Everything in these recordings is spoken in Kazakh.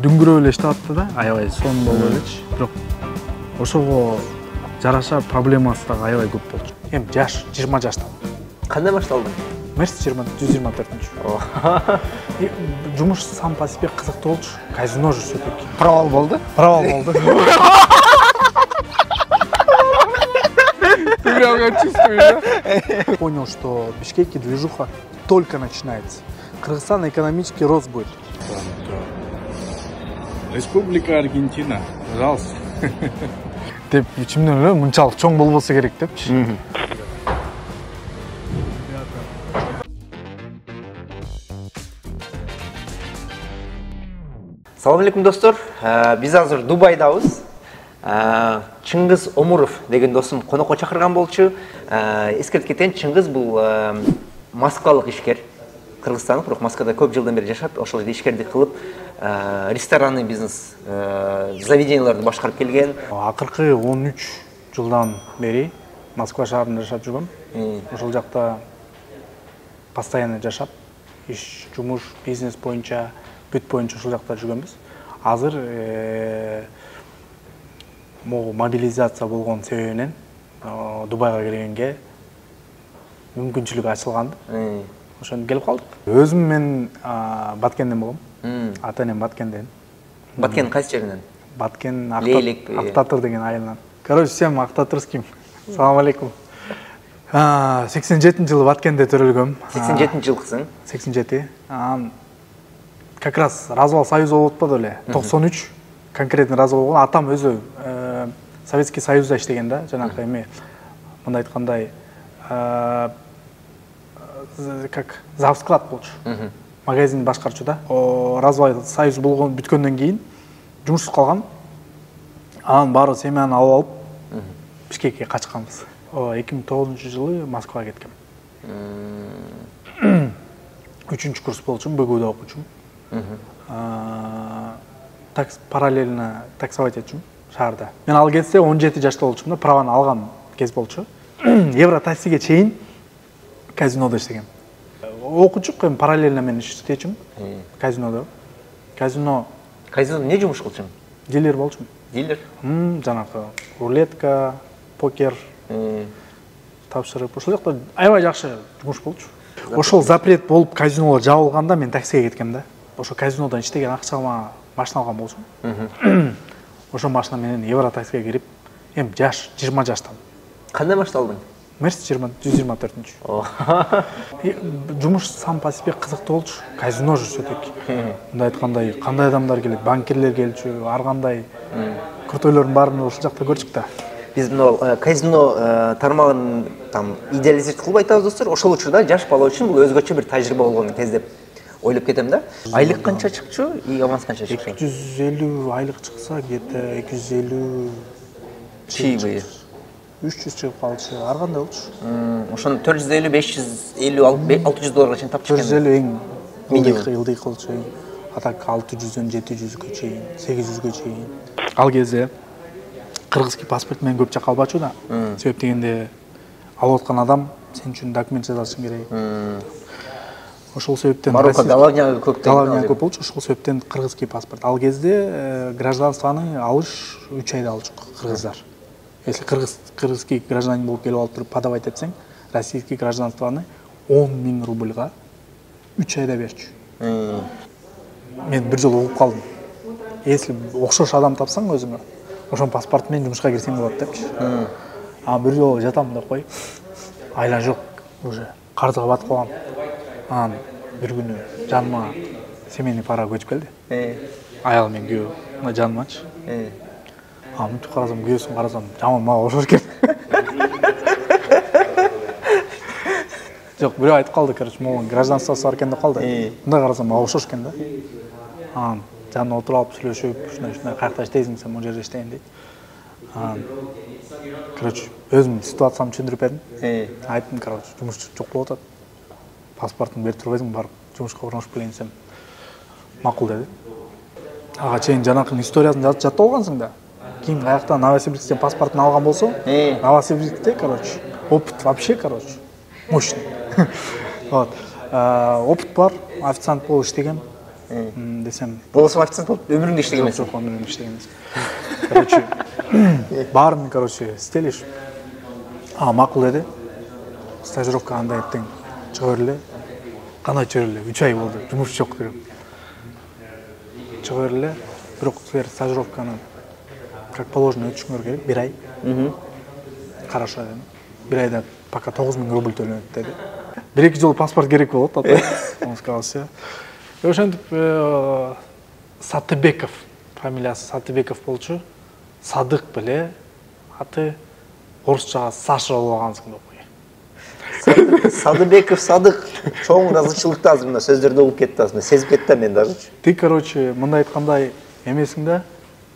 дүңгүрөп эле иштеп атты да, аябай сонун болуп элечи. Бирок ошого жараша проблемасы дагы аябай көп болчу. Эми жаш 20 жаштамын. Кандай башталды? Мерс 124-чү. Жумуш сам по себе кызыктуу болчу. Казино жүрсөк. Провал болду? Провал болду. Понял, что в Бишкеке движуха только начинается. Кыргызстан экономический рост будет. Республика Аргентина, пожалуйста. Деп ичимден эле мынчалык чоң болбосо керек депчи. Салам алейкум достор. Биз азыр Дубайдабыз. Чыңгыз Омуров деген досум конокко чакырган болчу. Эскертип кетейин, Чыңгыз бул Москвалык ишкер. Кыргызстандык, бирок Москвада көп жылдан бери жашап, ошол жерде ишкердик кылып, ресторанный бизнес, заведенияларды башкарып келген. Акыркы 13 жылдан бери Москва шаарында жашап жүргөм. Ошол жакта постоянно жашап, иш, жумуш, бизнес боюнча, бүт боюнча ошол жакта жүргөнбүз. Азыр могу мобилизация болгон себебинен Дубайга келгенге мүмкүнчүлүк ачылган. Ошондо келип калдык. Өзүм мен Баткенден болгом. Ата-энем Баткенден. Баткен кайсы жеринен? Баткен Актатыр деген айылынан. Короче, всем актатырским. Салам алейкум. 87-жылы Баткенде төрөлгөм. 87-жылкысың? 87. Как раз развал Союза болуп атпады эле. 93 конкретно развал болгон. Атам өзү Советский Союзда иштеген да, жанакы эме мындай айткандай как завсклад болчу. Магазин башкарчу да. Развал Союз болгон бүткөндөн кийин жумушсуз калгам. Анан баары семьяны алып алып Бишкекке качканбыз. 2009-жылы Москвага кеткем. 3-курс болчумун, БГУда окучумун. Параллельно таксовать этчүмүн шаарда. Мен ал кезде 17 жашта болчумун да, праваны алган кез болчу. Евротаксиге чейин казинода иштегем. Окучук, эми параллельно мен иштечүмүн казинодо. Казино эмне жумуш кылчуң? Дилер болчумун. Дилер? Жанакы рулетка, покер тапшырып, ошол жакта аябай жакшы жумуш болчу. Ошол запрет болуп казинолор жабылганда мен таксиге кеткем да. Ошо казинодан иштеген акчама машина алган болчумун. Ошо машина менен Евротаксиге кирип, эми жаш 20 жаштамын. Кандай машина алдың? Мерс 124-чү. Жумуш сам по себе кызыктуу болчу. Казино жүрсөк. Мындай айткандай, кандай адамдар келет, банкирлер келчү, ар кандай крутойлордун баарын ошол жакта көрчүк да. Биз мына казино тармагын там идеализировать кылып айтабыз достор. Ошол учурда жаш бала үчүн бул өзгөчө бир тажрыйба болгон кез деп ойлоп кетем да. Айлык канча чыкчу, и аванс канча чыкчу? 250 айлык чыкса, где-то 250 чийби. 300 чыгып калчу, ар кандай болчу. Ошону 450, 550, 600 долларга чейин тапчу экен. 450 эң ылдый болчу. А так 600-дөн 700-гө чейин, 800-гө чейин. Ал кезде кыргызский паспорт менен көп жакка албачу да. Себеп дегенде алып аткан адам сен үчүн документ жасашың керек. Ошол себептен Марокко Головняга көп болчу. Ошол себептен кыргызский паспорт. Ал кезде гражданствоны алыш 3 айда алчу кыргыздар. Если кыргызский гражданин болуп келип алып туруп подавать этсең, российский гражданствоны 10 000 рубльга 3 айда берчү. Мен бир жолу угуп калдым. Если окшош адам тапсаң өзүңө, ошон паспорт менен жумушка кирсең болот депчи. Бир жолу жатам деп кой. Айла жок, уже карызга батып калгам. Анан бир күнү жаныма семейный пара көчүп келди. Аял мен күйөө, мына жанымачы. Мынтип карасам, күйөөсүн карасам, жаман мага окшош экен. Жок, бирөө айтып калды, короче, могу гражданствосы бар экен деп калды. Мындай карасам, мага окшош экен да. Жанына отуруп алып сүйлөшүп, ушундай каякта иштейсиң сен, могу жерде иштейин дейт. Короче, өзүмдүн ситуациямды түшүндүрүп бердим. Айттым, короче, жумуш жок болуп атат. Паспортун берип турбайсың, барып жумушка орношуп келейин десем, макул деди. Ага чейин жанакынын историясын жаттап алгансың да. Ким каяктан Новосибирсктен паспортун алган болсо, Новосибирскте, короче, опыт вообще, короче, мощный. Вот. Опыт бар, официант болуп иштегем. десем. Болосом официант болып өміріңде иштеген емессің? Жоқ, өмірімде иштеген емеспін. Короче, бардым, короче, істелеш. Мақұл деді. Стажировка андай ертең шығып берле. Қандай шығып берле? 3 ай болды, жұмыс жоқ дегем. Шығып берле. Бирок силер стажировканы как положено өтүшүңөр керек, 1 ай. Хорошо дедим. 1 айда пока 9000 рубль төленет деді. 1-2 жыл паспорт керек болот, атай. Он сказал, все. И ошентип Сатыбеков, фамилиясы Сатыбеков болчу. Садык беле, аты орусча Саша болгансың деп кой. Садыбеков, Садык. Чоң разычылыкты азыр мына сөздөрдө болуп кетти азыр. Сезип кеттим мен даже. Ты, короче, мындай айткандай эмесиң да,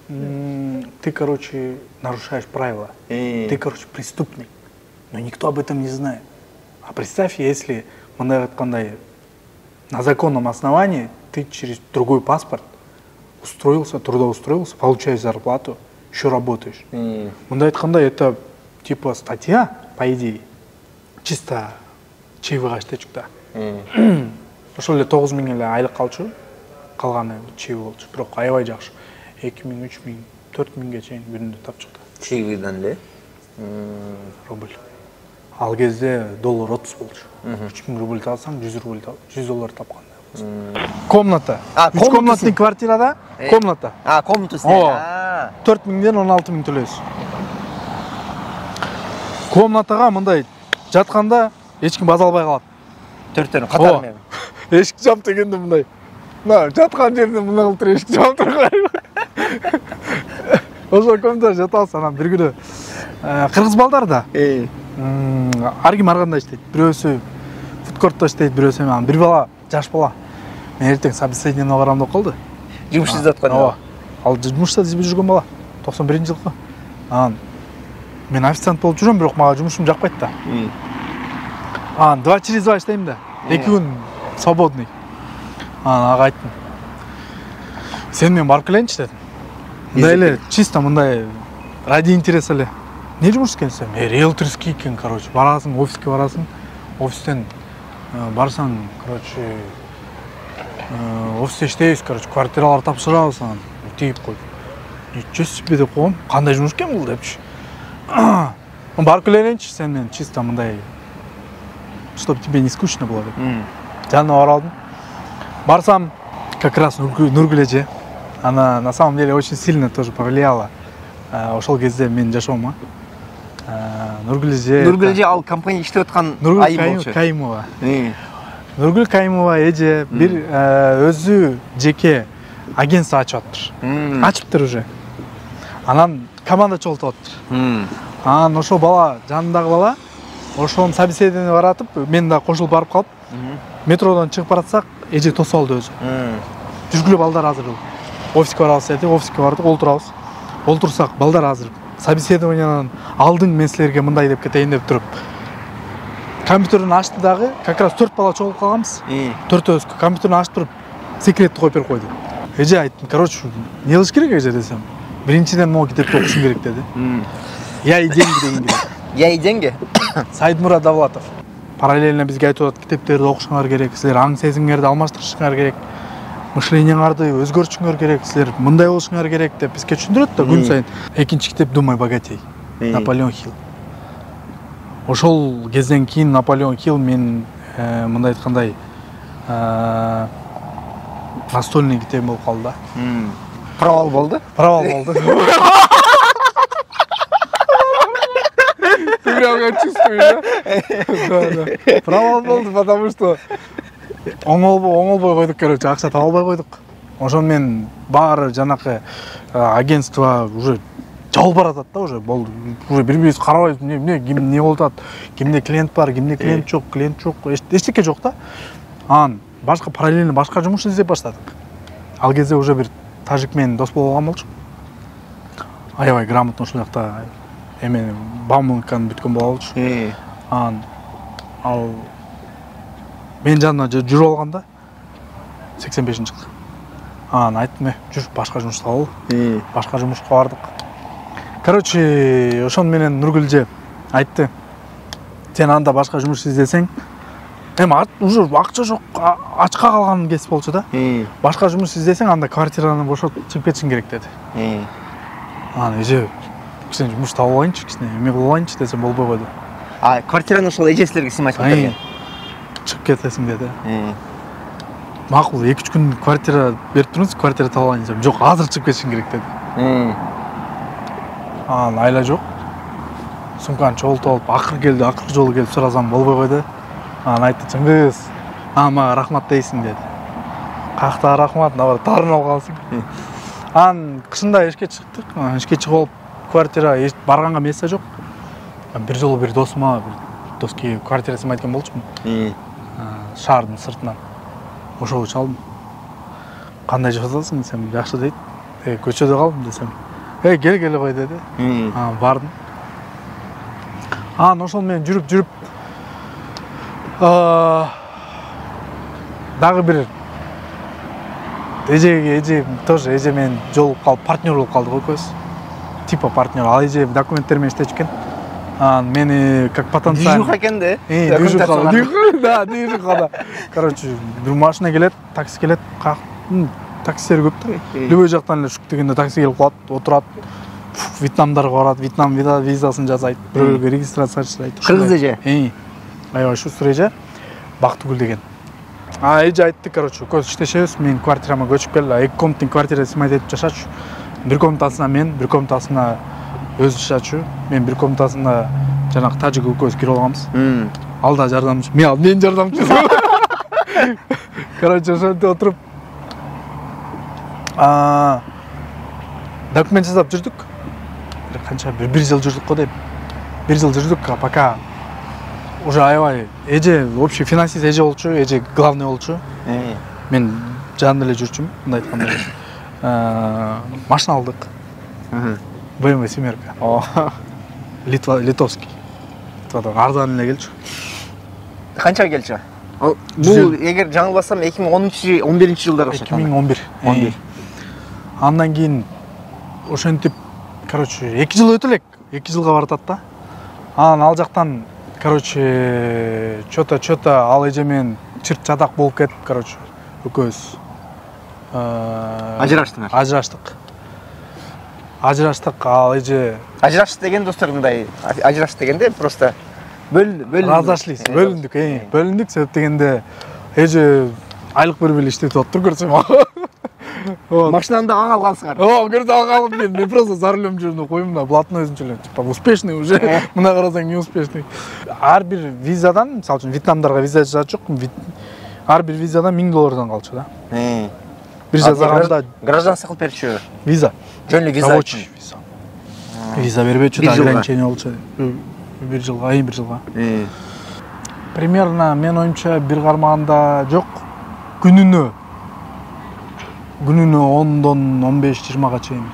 ты, короче, нарушаешь правила. Ты, короче, преступник. Но никто об этом не знает. А представь, если мындай айткандай на законном основании ты через другой паспорт устроился, трудоустроился, получаешь зарплату, еще работаешь. Мындай айткандай это типа статья, по идее, чисто чейвыга иштечүк да. Ошол эле 9000 эле айлык калчу, калганы чейви болчу. Бирок аябай жакшы. 2000, 3000, 4000ге чейин күнүндө тапчык да. Чейвиден эле Рубль. Ал кезде доллар 30 болчу. 3000 рубль алсаң, 100 рубль, 100 доллар тапкандай болсун. Комната. Үч комнатный квартирада комната. Комната сен. 4000ден 16000 төлөйсүң. Комнатага мындай жатканда эч ким баз албай калат. Төртөрүн катар менен. Эшик жап дегенде мындай. Мына жаткан жеринде мына кылтыр эшик жап турган. Ошо комнатада жатабыз, анан бир күнү кыргыз балдар да. Ар ким ар кандай иштейт. Бирөөсү фудкортто иштейт, бирөөсү анан бир бала, жаш бала. Мен эртең собеседование барам деп калды. Жумуш издеп аткан. Ал жумушта издеп жүргөн бала. 91-жылкы. Анан мен официант болуп жүрөм, бирок мага жумушум жакпайт да. 2 через 2 иштейм да. 2 күн свободный. Ага айттым. Сен мен барып келейинчи дедим. Мындай эле чисто мындай ради интерес эле. Не жумуш экенсиң? Риэлторский экен, короче. Барасың, офиске барасың. Офистен барсаң, короче, офисте иштейбиз, короче, квартиралар тапшырабыз, анан тип койдум. Ничего себе деп койгом. Кандай жумуш экен бул депчи. Барып келейинчи сен мен чисто мындай, чтобы тебе не скучно было деп. Жанына барып алдым. Барсам, как раз Нургүл эже. Она на самом деле очень сильно тоже повлияла. Ошол кезде мен жашоомга. Нургүл эже ал компания иштеп аткан айым болчу. Кайымова. Нургүл Кайымова эже бир өзү жеке агентство ачып атыптыр. Ачыптыр уже. Анан команда чогултуп атыптыр. Анан ошол бала, жанындагы бала, ошонун собеседование баратып, мен да кошулуп барып калып, метродон чыгып баратсак, эже тосуп алды өзү. Жүргүлө балдар азыр. Офиске барабыз деді, офиске бардык, олтурабыз. Олтурсак, балдар азыр. Собеседованиядан алдың мен силерге мындай деп кетейин деп туруп. Компьютерин ачты дагы, как раз 4 бала чогулуп калганбыз. 4-өбүз компьютерин ачып туруп, секретти коюп берип койду. Эже айттым, короче, не кылыш керек эже десем. Биринчиден могу китепти окушуң керек деди. Я и деньги деген керек. Я и деньги? Сайдмурат Давлатов. Параллельно бизге айтып атат, китептерди окушуңар керек, силер аң сезимиңерди алмаштырышыңар керек. Мышлениеңарды өзгөртүшүңөр керек, силер мындай болушуңар керек деп бизге түшүндүрөт да күн сайын. Экинчи китеп «Думай богатей». Наполеон Хилл. Ошол кезден кийин Наполеон Хилл мен мындай айткандай настольный китеп болуп калды да. Провал болду? Провал болду. Ты прямо чувствуешь, да? Провал болду, потому что оңолбой койдук, короче, акча таба албай койдук. Ошон мен баары жанакы агентство уже жалбар атат да, уже болду. Уже бири-бирибизди карабайбыз, не болуп атат, кимде клиент бар, кимде клиент жок, эчтеке жок да. Анан башка параллельно башка жумуш издеп баштадык. Ал кезде уже бир тажик менен дос болуп алган болчу. Аябай грамотно ушул жакта эме бамылканы бүткөн болчу. Анан ал мен жанына жүрүп алганда 85-жылы. Анан айттым, жүр башка жумуш табалы. Башка жумушка бардык. Короче, ошон менен Нургүл же айтты. Сен анда башка жумуш издесең, эми уже акча жок, ачка калган кесип болчу да. Башка жумуш издесең анда квартираны бошотуп чыгып кетишиң керек деди. Анан эже кичине жумуш таап алайынчы, кичине эме кылып алайынчы десем болбой койду. Квартираны ошол эже силерге сыймайт экен. Чыгып кетесиң деди. Макул 2-3 күн квартира берип туруңуз, квартира таап алайын десем, жок, азыр чыгып кетишиң керек деди. Анан айла жок. Сумканы чогултуп алып, акыркы жолу келип сурасам болбой койду. Анан айтты, Чыңгыз, мага рахмат дейсиң деди. Какта рахмат, набар тарынып калсың. Анан кышында эшке чыктык. Эшке чыгып алып, квартира барганга месте жок. Бир жолу бир досума, доски квартира сыймайт экен болчумун. Шаардын сыртынан. Ошого чалдым. Кандай жашасың десем, жакшы дейт. Көчөдө калдым десем, келе кой деди. Бардым. Анан ошол менен жүрүп дагы бир эже тоже эже менен жолугуп калып, партнер болуп калдык экөөбүз. Типа партнер. Ал эже документтер менен иштечү экен. Анан мени как потенциально. Движуха экен да? Да, движуха. Короче, бир машина келет, такси келет, таксилер көп да. Любой жактан эле шук дегенде такси келип калат, отурат. Вьетнамдарга барат, Вьетнам визасын жасайт, бирөөлөргө регистрация жасайт. Кыргыз эже. Аябай ушу эже, Бактыгүл деген. Эже айтты, короче, көз иштешебиз, менин квартирама көчүп кел, 2 комнаттын квартира сыймайт этип жашачу. Бир комнатасына мен, бир комнатасына өзү жашачу. Мен бир комнатасында жанагы тажик экөөбүз кирип алганбыз. Ал да жардамчы, мен жардамчы. Короче, ошентип отуруп документ жасап жүрдүк. Канча бир жыл жүрдүк го деп. Бир жыл жүрдүк, пока уже аябай эже общий финансист эже болчу, эже главный болчу. Мен жанында эле жүрчүмүн, мындай айтканда. Машина алдык. BMW семерка. Литовский. Арзан эле келчү. Канча келчү? Бул эгер жаңылбасам 2011 жылдары окшойт. 2011. Андан кийин ошентип, короче, 2 жыл өтө элек, 2 жылга баратат да. Анан ал жактан, короче, чото ал эже менен чырт чатак болуп кетип, короче, экөөбүз ажыраштык. Ал эже ажырашты деген достор мындай, ажырашты дегенде просто разошлись, бөлүндүк себеп дегенде эже айлык бербей иштетип атыптыр, көрсөм. Машинаны да аң алгансыңар. Көрдү алганмын мен просто за рулем жүрдүм, коюм да, блатной өзүнчө эле, типа успешный уже. Мына карасаң не успешный. Ар бир визадан, мисалы үчүн Вьетнамдарга виза жасачук, ар бир визадан $1000 калчу да. Бир жазганда гражданство кылып берчү. Виза. Жөнлүү виза үчүн. Виза бербечү да, ограничение болчу. Бир жылга. Примерно мен оюмча бир кармаганда жок, күнүнө 10-дан 15-20га чейин.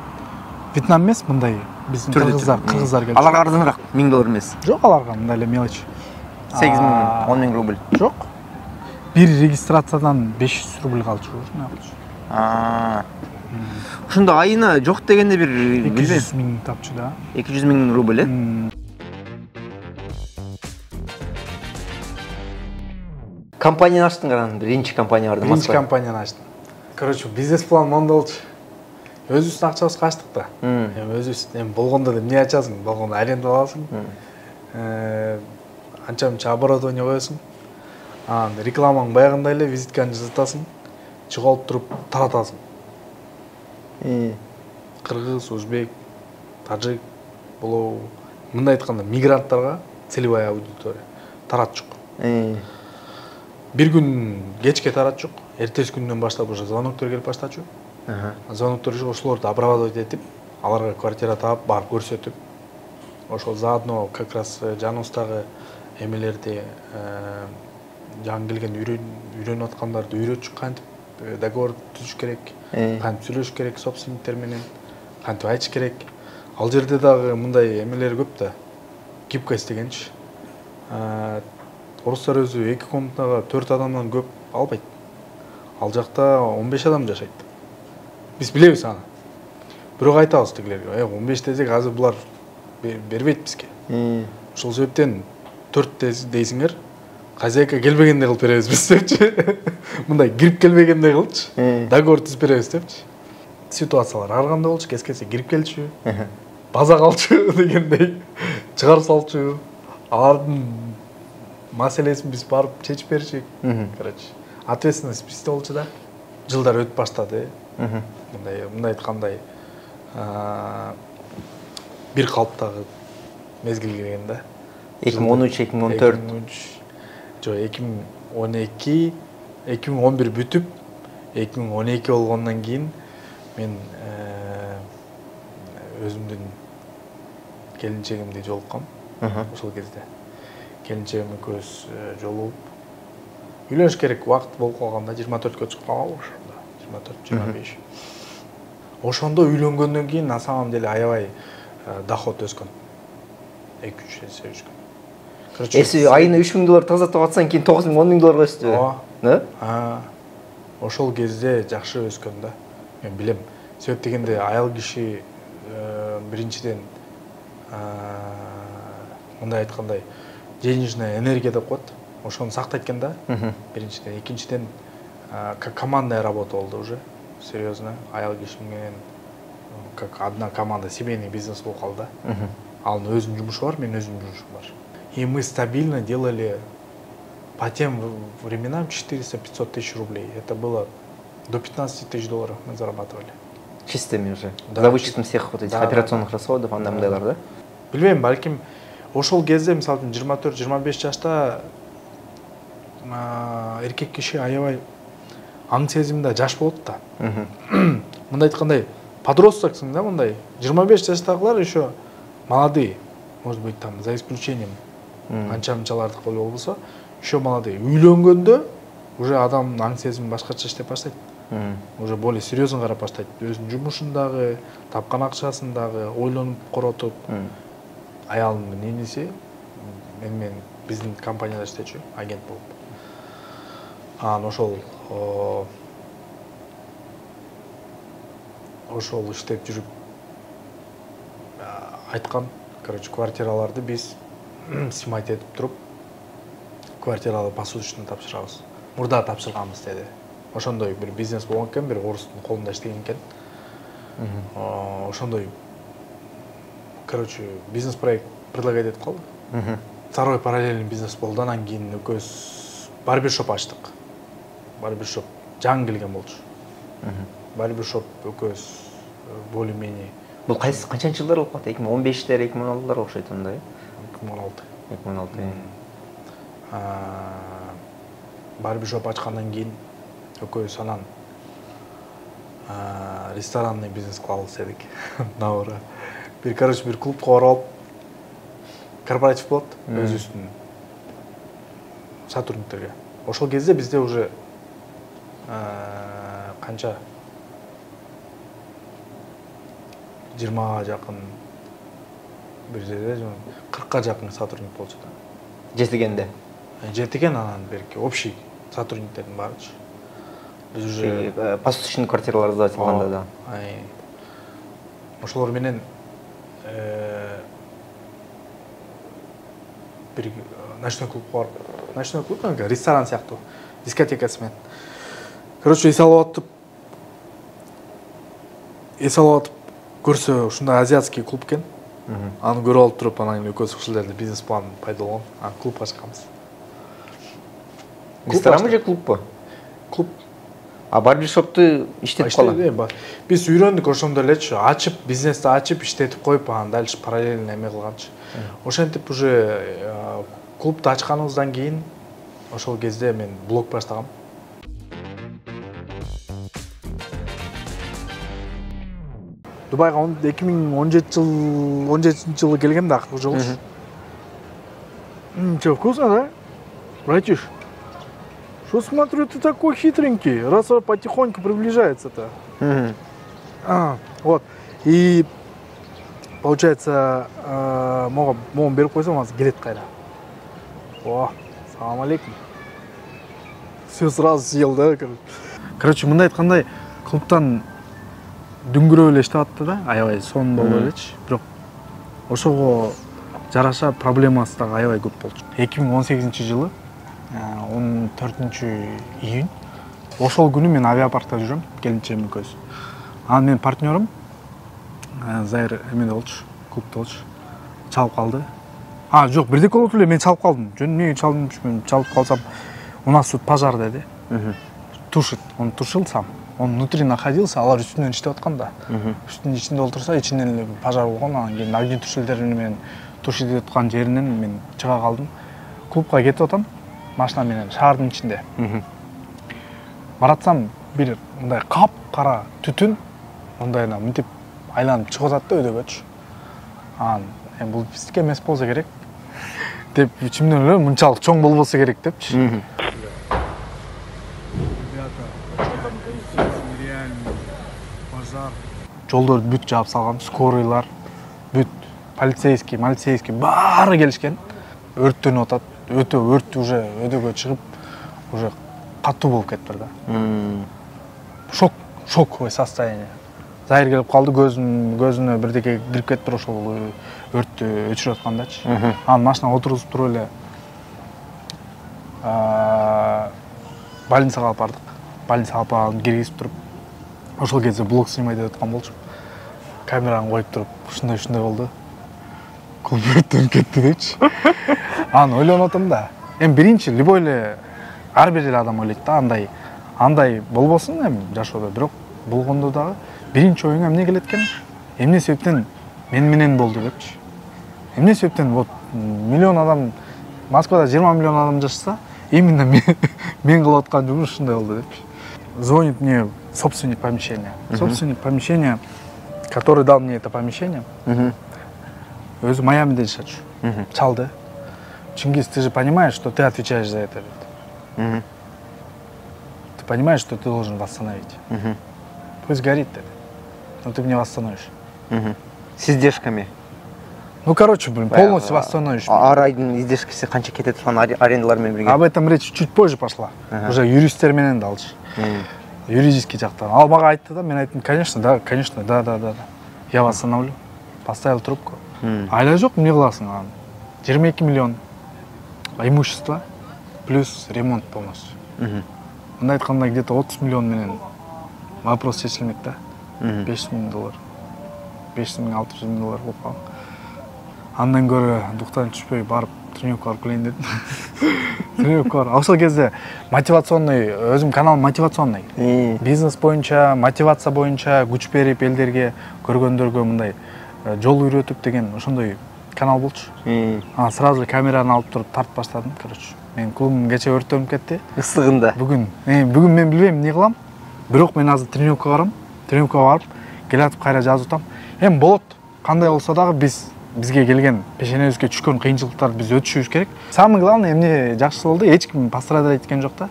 Вьетнам эмес мындай, биздин кыргыздар келчү. Аларга арзаныраак $1000 эмес. Жок, аларга мындай эле мелочь. 8.000, 10.000 рубль. Жок. Бир регистрациядан 500 рубль калчу. Ошондо айына жок дегенде бир 200 миң тапчу да. 200 миң рубль, Компанияны ачтың анан, биринчи компания барды. Биринчи компанияны ачтым. Короче, бизнес план мондой болчу. Өзүбүздүн акчабызга ачтык да. Өзүбүз болгондо деп эмне ачасың? Болгондо аренда аласың. Анча-мынча оборудование коесуң. Анан рекламаң баягындай эле визитканы жасатасың. Чыгып алып туруп таратасың. Кыргыз, узбек, тажик, болобу. Мындай айтканда мигранттарга целевая аудитория таратчук. Бир күн кечке таратчук. Эртеси күндөн баштап уже звоноктор келип баштачу. Звоноктор ошолорду обрабатывать этип, аларга квартира таап, барып көрсөтүп, ошол заодно как раз жаныбыздагы эмелерди, жаңы келген үйрөнүп аткандарды үйрөтчүк, кантип договор түзүш керек, кантип сүйлөшүш керек собственниктер менен, кантип айтыш керек. Ал жерде дагы мындай эмелер көп да. Гибкость дегенчи. Орустар өзү 2 комнатага 4 адамдан көп албайт. Ал жакта 15 адам жашайт. Биз билебиз аны. Бирок айтабыз тигилерге, 15 десек азыр булар бербейт бизге. Ошол себептен 4 дейсиңер, хозяйка келбегендей кылып беребиз биз депчи. Мындай кирип келбегендей кылчы. Договор түзүп беребиз депчи. Ситуациялар ар кандай болчу, кескесе кирип келчү. База калчу дегендей чыгарып салчу. Алардын маселесин биз барып чечип берчүк. Короче, ответственность бизде болчу да. Жылдар өтүп баштады. Мындай айткандай бир калыптагы мезгил келген да. 2013-2014. Жок, 2012, 2011 бүтүп, 2012 болгондон кийин мен өзүмдүн келинчегимди жолуккам. Ошол кезде келинчегим экөөбүз жолугуп үйлөнүш керек убакыт болуп калганда 24-кө чыгып калган ошондо. 24-25. Ошондо үйлөнгөндөн кийин на самом деле аябай доход өскөн. 2-3 эсе өскөн. Эси айына $3000 тазартып атсаң, кийин 9000, 10000 өстү. Ошол кезде жакшы өскөн да. Мен билем. Себеп дегенде аял киши биринчиден мындай айткандай денежная энергия деп коет. Ошону сактайт экен да. Биринчиден, экинчиден командная работа болду уже. Серьезно. Аял киши менен как одна команда, семейный бизнес болуп калды. Анын өзүнүн жумушу бар, менин өзүмдүн жумушум бар. И мы стабильно делали по тем временам 400-500 тысяч рублей. Это было до $15 тысяч мы зарабатывали. Чистыми уже? Да, за вычетом всех вот этих операционных расходов, андамдайлар, да? Билбейм, балким ошол кезде, мисалы үчүн 24-25 жашта эркек киши аябай аң сезимде жаш болот да. Мындай айткандай, подростоксуң да, мындай 25 жаштагылар еще молодые, может быть, там за исключением анча-мынчалардыкы болбосо, еще молодые. Үйлөнгөндө уже адамдын аң сезими башкача иштеп баштайт. Уже более серьезно карап баштайт. Өзүнүн жумушундагы, тапкан акчасындагы ойлонуп коротуп. Аялымдын нениси мен биздин компанияда иштечү, агент болуп. Ошол иштеп жүрүп айткан, короче, квартираларды биз снимать этип туруп, квартираларды посуточно тапшырабыз. Мурда тапшырганбыз деди. Ошондой бир бизнес болгон экен, бир орустун колунда иштеген экен. Ошондой, короче, бизнес проект предлагать этип калды. Второй параллельный бизнес болду, анан кийин экөөбүз барбершоп ачтык. Барбершоп жаңы келген болчу. Барбершоп экөөбүз более-менее. Бул канчанчы жылдар болуп калды? 2015-тер, 2016-лар окшойт анда, 2016. Барбершоп ачкандан кийин экөөбүз анан ресторанный бизнес кылабыз дедик. Наора. Бир, короче, бир клубка барып, корпоратив болот, өзүбүздүн сотрудниктерге. Ошол кезде бизде уже канча 20-га жакын, бир жерде 40-га жакын сотрудник болчу да. Жетигенде? Жетиген, анан берки общий сотрудниктердин баарычы. Биз уже посуточный квартираларда айтылганда да. Ошолор менен бир ночной клуб бар. Ночной клуб, ресторан сыяктуу, дискотекасы менен. Короче, эс алып атып көрсө, ушундай азиатский клуб экен. Аны көрүп алып туруп, анан экөөбүз ушул жерде бизнес план пайдаланган, клуб ачканбыз. Ресторанбы же клуббу? Клуб. А барбершопту иштетип калган? Биз үйрөндүк ошондой элечи, ачып, бизнести ачып, иштетип коюп, анан дальше параллельно эме кылганчы. Ошентип уже клубду ачканыбыздан кийин ошол кезде мен блог баштагам. Дубайга 2017-жылы келгем да, акыркы жолу. Че, вкусно, да? Братиш, что смотрю, ты такой хитренький, раз потихоньку приближается-то. Вот. И получается, могам берип койсом, азыр келет кайра. О, салам алейкум. Все сразу съел, да? Короче, мындай айткандай, клубтан дүңгүрөп эле иштеп атты да, аябай сон болуп элечи. Бирок ошого жараша проблемасы дагы аябай көп болчу. 2018-жылы 14 июнь. Ошол күнү мен авиапаркта жүрөм, келинчегим экөөбүз. Анан менин партнерым Зайыр эмеде болчу, клубда болчу. Чалып калды. Жок, бирдеке болуп эле мен чалып калдым. Жөн эмнеге чалдым, мен чалып калсам, у нас тут пожар деди. Тушит, он тушил сам. Он внутри находился, алар үстүнөн иштеп аткан да. Үстүнүн ичинде олтурса, ичинен эле пожар болгон. Анан кийин огнетушителер менен тушит этип аткан жеринен мен чыга калдым. Клубка кетип атам, машина менен шаардын ичинде. Баратсам, бир мындай кап-кара түтүн, мындайына мынтип айланып чыгып атат да өйдөгөчү. Анан бул биздики эмес болсо керек деп ичимден эле мынчалык чоң болбосо керек депчи. Жолдорду бүт жаап салган, скоройлар, бүт полицейский, баары келишкен. Өрттөнүп атат. Өрт уже өйдөгө чыгып, уже катуу болуп кетиптир да. Шоковое состояние. Зайыр келип калды, көзүнө бирдеке кирип кетиптир ошол өрттү өчүрүп аткандачы. Анан машинага отургузуп туруп эле больницага алып бардык. Больницага алып киргизип туруп, ошол кезде блок снимай деп аткан болчу. Камераны коюп туруп, ушундай болду. Клуб өрттөнүп кетти депчи. Анан ойлонуп атам да. Биринчи любой эле ар бир эле адам ойлойт да, андай болбосун жашоодо, бирок болгондо дагы биринчи оюңа эмне келет экен? Эмне себептен мен менен болду депчи. Эмне себептен вот миллион адам, Москвада 20 миллион адам жашаса, именно мен кылып аткан жумуш ушундай болду депчи. Звонит мне собственник помещения, который дал мне это помещение. Өзү Майамиде жашачу. Чалды. Чингиз, ты же понимаешь, что ты отвечаешь за это? Ты понимаешь, что ты должен восстановить? Пусть горит это, но ты мне восстановишь. С издержками? Ну, короче, полностью восстановишь. Ар айдын издержкасы канча кетет арендалар менен бирге? Об этом речь чуть позже пошла. Уже юристтер менен да алчу. Юридический жактан. Ал мага айтты да, мен айттым, конечно, да. Я восстановлю. Поставил трубку. Айла жок, эмне кыласың анан? 22 миллион имущество плюс ремонт полностью. Мындай айтканда где-то 30 миллион менен вопрос чечилмек да. 500 000 доллар. 500 000, 600 000 доллар болуп калган. Андан көрө дуктан түшпөй барып тренировка барып келейин дедим. Тренировка бар. Ошол кезде мотивационный, өзүм канал мотивационный. Бизнес боюнча, мотивация боюнча күч берип элдерге, көргөндөргө мындай жол үйрөтүп деген ошондой канал болчу. Анан сразу камераны алып туруп тартып баштадым, короче. Менин клубум кече өрттөнүп кетти. Ысыгында. Бүгүн мен билбейм эмне кылам. Бирок мен азыр тренировкага барам. Тренировкага барып, келатып кайра жазып атам. Болот. Кандай болсо дагы бизге келген, пешенебизге түшкөн кыйынчылыктарды биз өтүшүбүз керек. Самый главный эмне жакшы болду, эч ким пострадать эткен жок да.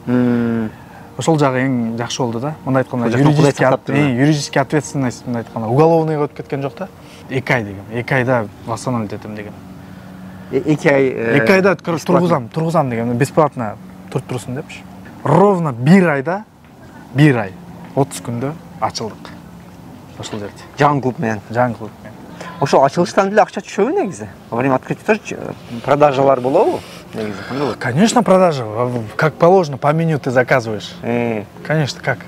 Ошол жагы эң жакшы болду да. Мындай айтканда юридический ответственность, мындай айтканда уголовныйга өтүп кеткен жок да. 2 ай деген. 2 айда восстановить этим деген. 2 айда, короче, тургузам деген, бесплатно туруп турсун депчи. Ровно 1 айда, 1 ай, 30 күндө ачылдык. Ошол жерде. Жаңы клуб менен. Ошол ачылыштан деле акча түшөбү негизи? Во время открытия тоже продажалар болобу? Негизи кандай болот? Конечно, продажа. Как положено, по меню ты заказываешь. Конечно, как?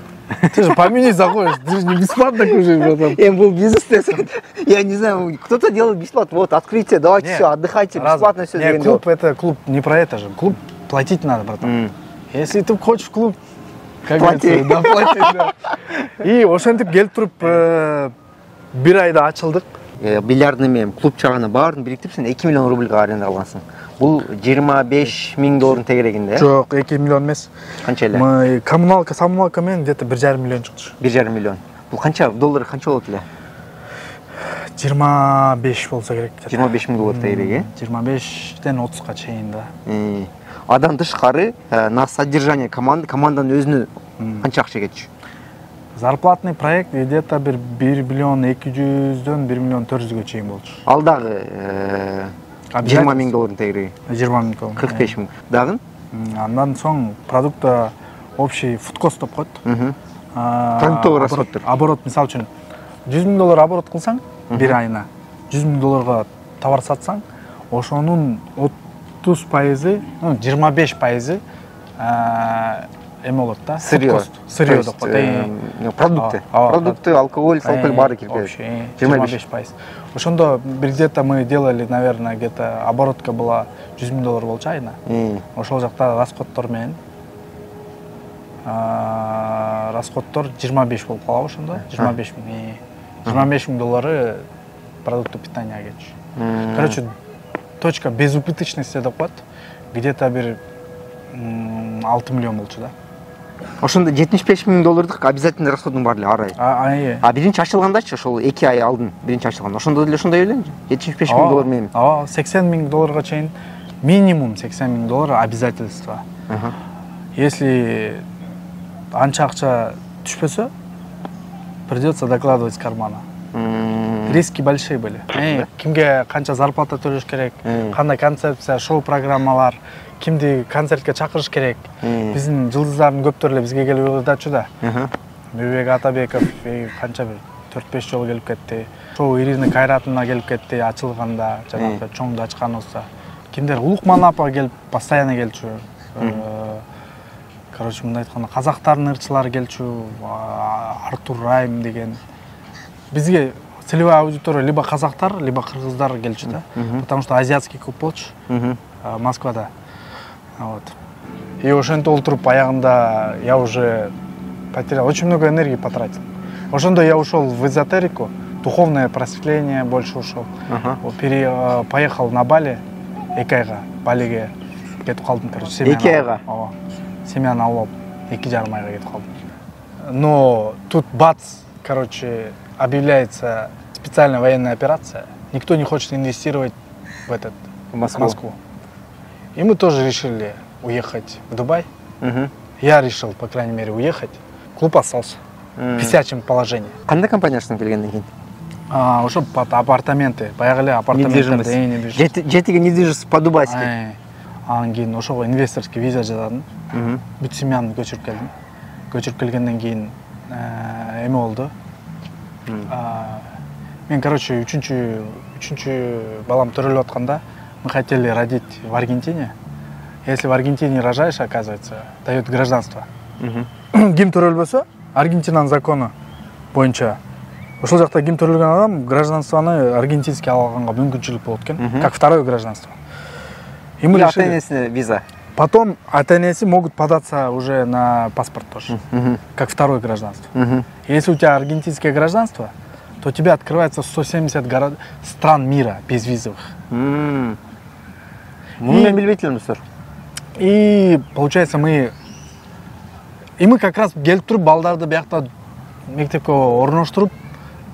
Ты же по меню заходишь, ты же не бесплатно кушаешь, братан. Был бизнес, я не знаю, кто-то делает бесплатно. Вот, открытие, давайте все, отдыхайте, бесплатно все. Нет, клуб это клуб не про это же. Клуб платить надо, братан. Если ты хочешь в клуб, как говорится, да, плати. И ошентип келип туруп 1 айда ачылдык. Бильярдный менен клуб чагына баарын бириктирип сен 2 миллион рубльга аренда алгансың. Бул 25 000 доллардын тегерегинде. Жок, 2 миллион эмес. Канча эле? Коммуналка менен где-то 1,5 миллион чыкчу. 1,5 миллион. Бул канча доллар канча болот эле? 25 болсо керек. 25 000 болот тегереги. 25ден 30га чейин да. Адан тышкары на содержание команданын өзүнө канча акча кетчү? Зарплатный проект где-то 1 миллион 200дөн 1 миллион 400га чейин болчу. Ал дагы 20 000 доллардын тегереги. 20 000 доллар. 45 000. Дагы? Андан соң продукта общий фудкост деп коет. Продуктовый расходтор. Оборот, мисалы үчүн 100 000 доллар оборот кылсаң, 1 айына 100 000 долларга товар сатсаң, ошонун 30%, 25% эме болот да, Сырье. сырье деп коет. Продукты, алкоголь баары кирип вообще 25%. Ошондо где-то мы делали, наверное, где-то оборотка была $100 000 болчу айына. Ошол жакта расходдор менен расходдор 25 болуп калабы ошондо. 25 000. 25 $000 продукты питания кетчү. Короче, точка безубыточности деп коет. Где-то бир 6 миллион болчу да. Ошондо $75 000 обязательно расходдун бар эле ар ай. Биринчи ачылгандачы ошол 2 ай алдын биринчи ачылганда ошондо деле ошондой эле $75 000 менен. $80 000 чейин минимум $80 000 обязательство. Если анча акча түшпөсө, придется докладывать с кармана. Риски большие были. Кимге канча зарплата төлөш керек, кандай концепция, шоу программалар, кимди концертке чакырыш керек. Биздин жылдыздардын көптөрү эле бизге келип ыйлдачу да. Мебек Атабеков канча бир 4-5 жолу келип кетти. Шоу Ирина Кайратовна келип кетти ачылганда, жанагы чоңду ачканыбызда. Кимдер Улукман апа келип постоянно келчү. Короче, мындай айтканда казактардын ырчылары келчү, Артур Райм деген. Бизге целевая аудитория либо казактар, либо кыргыздар келчү да. Потому что азиатский көп болчу Москвада. Вот. И ошентип олтуруп аягында я уже потерял, очень много энергии потратил. Ошондо я ушел в эзотерику, духовное просветление больше ушел. Поехал на Бали, 2 айга, Балиге кетип калдым, короче, 2 айга. Семьяны алып, 2,5 айга кетип калдым. Но тут бац, короче, объявляется специальная военная операция. Никто не хочет инвестировать в Москву. И мы тоже решили уехать в Дубай. Я решил, по крайней мере, уехать. Клуб остался в висячем положении. Кандай компаниясынан келгенден кийин? Ошо апартаменты, баягы эле апартаменттер, жетиге недвижимость по-дубайски. Анан кийин ошого инвесторский виза жасадым. Бүт семьямды көчүрүп келдим. Көчүрүп келгенден кийин эме болду. Мен, короче, үчүнчү балам төрөлүп атканда мы хотели родить в Аргентине. Если в Аргентине рожаешь, оказывается, дает гражданство. Ким төрөлбөсө, Аргентинаның законы боюнча ошол жакта ким төрөлгөн адам гражданствону аргентинский алганга мүмкүнчүлүк болот экен, как второе гражданство. И мы решили... виза. Потом ата-энеси могут податься уже на паспорт тоже, как второе гражданство. Если у тебя аргентинское гражданство, то у тебя открывается 170 стран мира безвизовых. И получается мы как раз келип туруп балдарды биякта мектепке орноштуруп,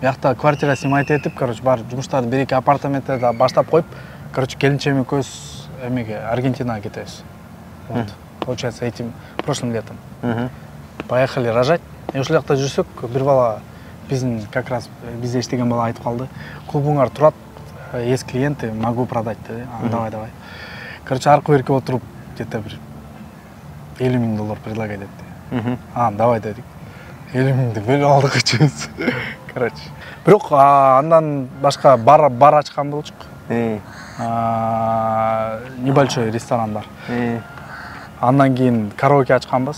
биякта квартира снимать этип, короче, бар жумуштарды бир-эки апартаменттерди баштап коюп, короче, келинчегим экөөбүз эмеге Аргентинага кетебиз. Вот. Получается, этим прошлым летом. Поехали рожать. И ошол жакта жүрсөк, бир бала биздин как раз бизде иштеген бала айтып калды. Клубуңар турат, есть клиенты, могу продать, деди. Давай. Короче, аркы берки отуруп, где-то бир $50 000 предлагать этти. Давай дедик. $50 000 бөлүп алдык үчүбүз. Короче. Бирок андан башка бар ачкан болчук. Небольшой ресторан бар. Андан кийин караоке ачканбыз.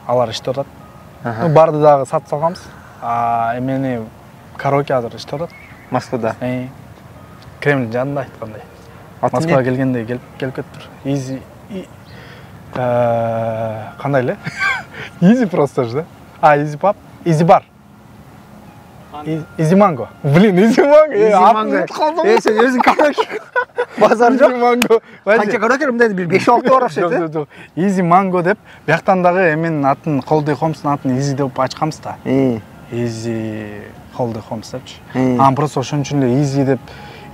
Алар иштеп атат. Барды дагы сатып салганбыз. Эмени караоке азыр иштеп атат. Москвада. Кремль жанында айткандай. Москвага келгенде келип кетиптир. Изи кандай эле? Изи просто же, да? Изи паб, изи бар. Изи манго. Блин, изи манго. Сен өзүң караоке. Базар жок. Изи манго. Канча караоке мындай бир 5-6 бар окшойт. Изи манго деп, бияктан дагы эменин атын Холдей Холмстун атын изи деп ачканбыз да. Изи Холдей Холмс депчи. Просто ошон үчүн эле изи деп,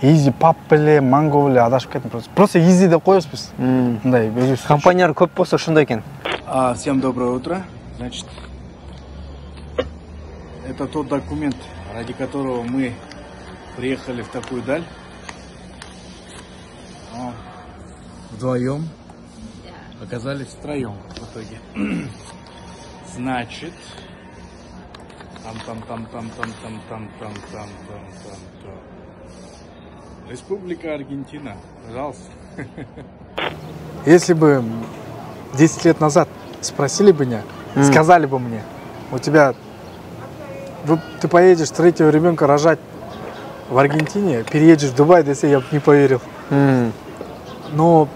изи паб беле, манго беле адашып кеттим. Просто изи деп коебуз биз. Мындай өзүбүз. Компаниялар көп болсо ошондой экен. Всем доброе утро. Значит, это тот документ, ради которого мы приехали в такую даль. Вдвоем. Оказались втроем в итоге. Значит, Республика Аргентина, пожалуйста. Если бы 10 лет назад спросили бы меня, сказали бы мне, у тебя, ты поедешь третьего ребенка рожать в Аргентине, переедешь в Дубай, десе, я бы не поверил. Но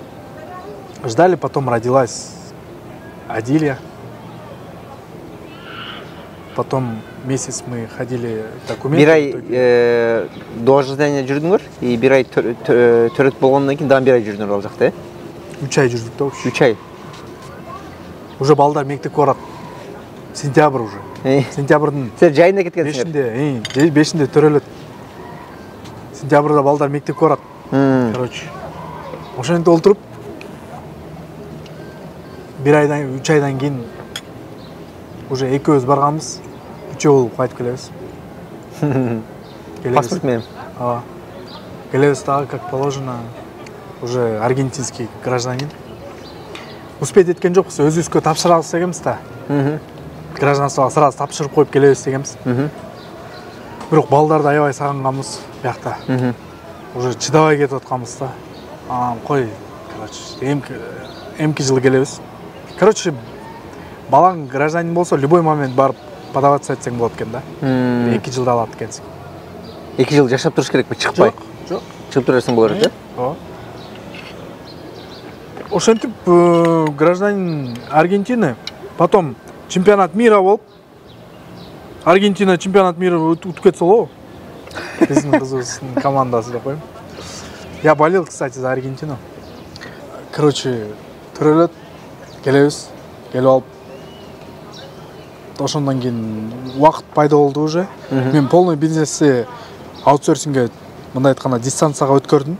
ждали, потом родилась Адилья. Потом месяц мы ходили документы. Бир ай до ожидания жүрдүңөр, и бир ай төрөт болгондон кийин дагы бир ай жүрдүңөр ал жакта, 3 ай жүрдүк да вообще. 3 ай. Уже балдар мектепке барат. Сентябрь уже. Сентябрдын Силер жайына кеткенсиңер. 5-inde төрөлөт. Сентябрда балдар мектепке барат. Короче. Ошентип олтуруп 1 айдан 3 айдан кийин уже экөөбүз барганбыз. 3 болуп кайтып келебиз. Паспорт менен. Келебиз дагы как положено. Уже аргентинский гражданин. Успеть эткен жокпуз, өзүбүзгө тапшырабыз дегенбиз да. Гражданствого сразу тапшырып коюп келебиз дегенбиз. Бирок балдарды аябай сагынганбыз биякта. Уже чыдабай кетип атканбыз да. Кой, короче, эмки жылы келебиз. Короче, балаң гражданин болсо, любой момент барып подаваться этсең болот экен да. 2 жылда алат экенсиң. 2 жыл жашап туруш керекпи, чыкпай? Жок. Чыгып тура берсең болор эле? Ооба. Ошентип гражданин Аргентины, потом чемпионат мира болуп, Аргентина чемпионат мира утуп кетсе болобу? Биздин кызыбыздын командасы деп коем. Я болел, кстати, за Аргентину. Короче, төрөлөт, келебиз, келип алып. Ошондон кийин убакыт пайда болду уже. Мен полный бизнести аутсорсингге, мындай айтканда, дистанцияга өткөрдүм.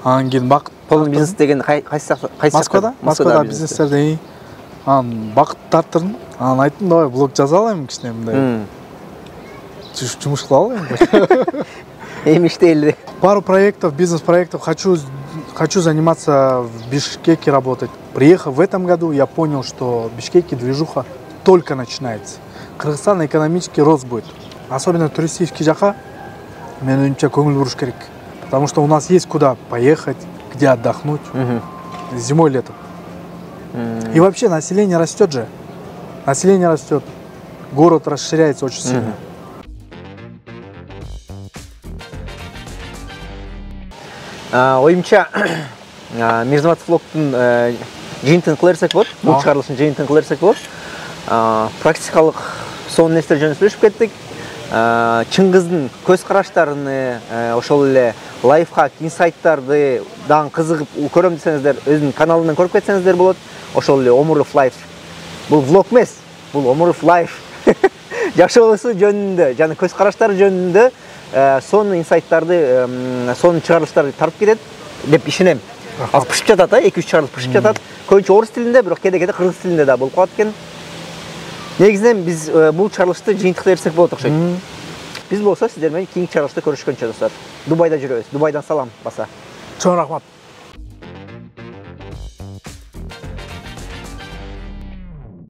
Анан кийин бакыт Полный бизнес деген кайсы Москвада бизнестерде анан бакыт тарттырдым. Анан айттым, давай блог жаза алайм кичине мындай. Жумуш кыла алайм. Эми иштейли. Пару проектов, бизнес-проектов хочу заниматься в Бишкеке работать. Приехав в этом году, я понял, что в Бишкеке движуха только начинается. Кыргызстан экономический рост будет. Особенно туристический жака, мен оюмча көңүл буруш керек. Потому что у нас есть куда поехать, где отдохнуть. Зимой, летом. И вообще население растет же. Население растет. Город расширяется очень сильно. Оюмча Мирзаматов влогтун жыйынтыгын кыла берсек болот. Бул чыгарылышын жыйынтыгын кыла берсек болот. Практикалык сонун нерселер жөнүндө сүйлөшүп кеттик. Чыңгыздын көз караштарын, ошол эле лайфхак, инсайттарды дагы кызыгып көрөм десеңиздер, өзүнүн каналынан көрүп кетсеңиздер болот. Ошол эле Омуров Life. Бул влог эмес, бул Омуров Life. Жашоосу жөнүндө жана көз караштары жөнүндө сонун инсайттарды, сонун чыгарылыштарды тартып кетет деп ишенем. Ал пышып жатат, 2-3 чыгарылыш пышып жатат. Көбүнчө орус тилинде, бирок кээде кыргыз тилинде да болуп калат экен. Негизинен биз бул чыгарылышты жыйынтыкта берсек болот окшойт. Биз болсо сиздер менен кийинки чыгарылышта көрүшкөнчө достор. Дубайда жүрөбүз. Дубайдан салам баса. Чоң рахмат.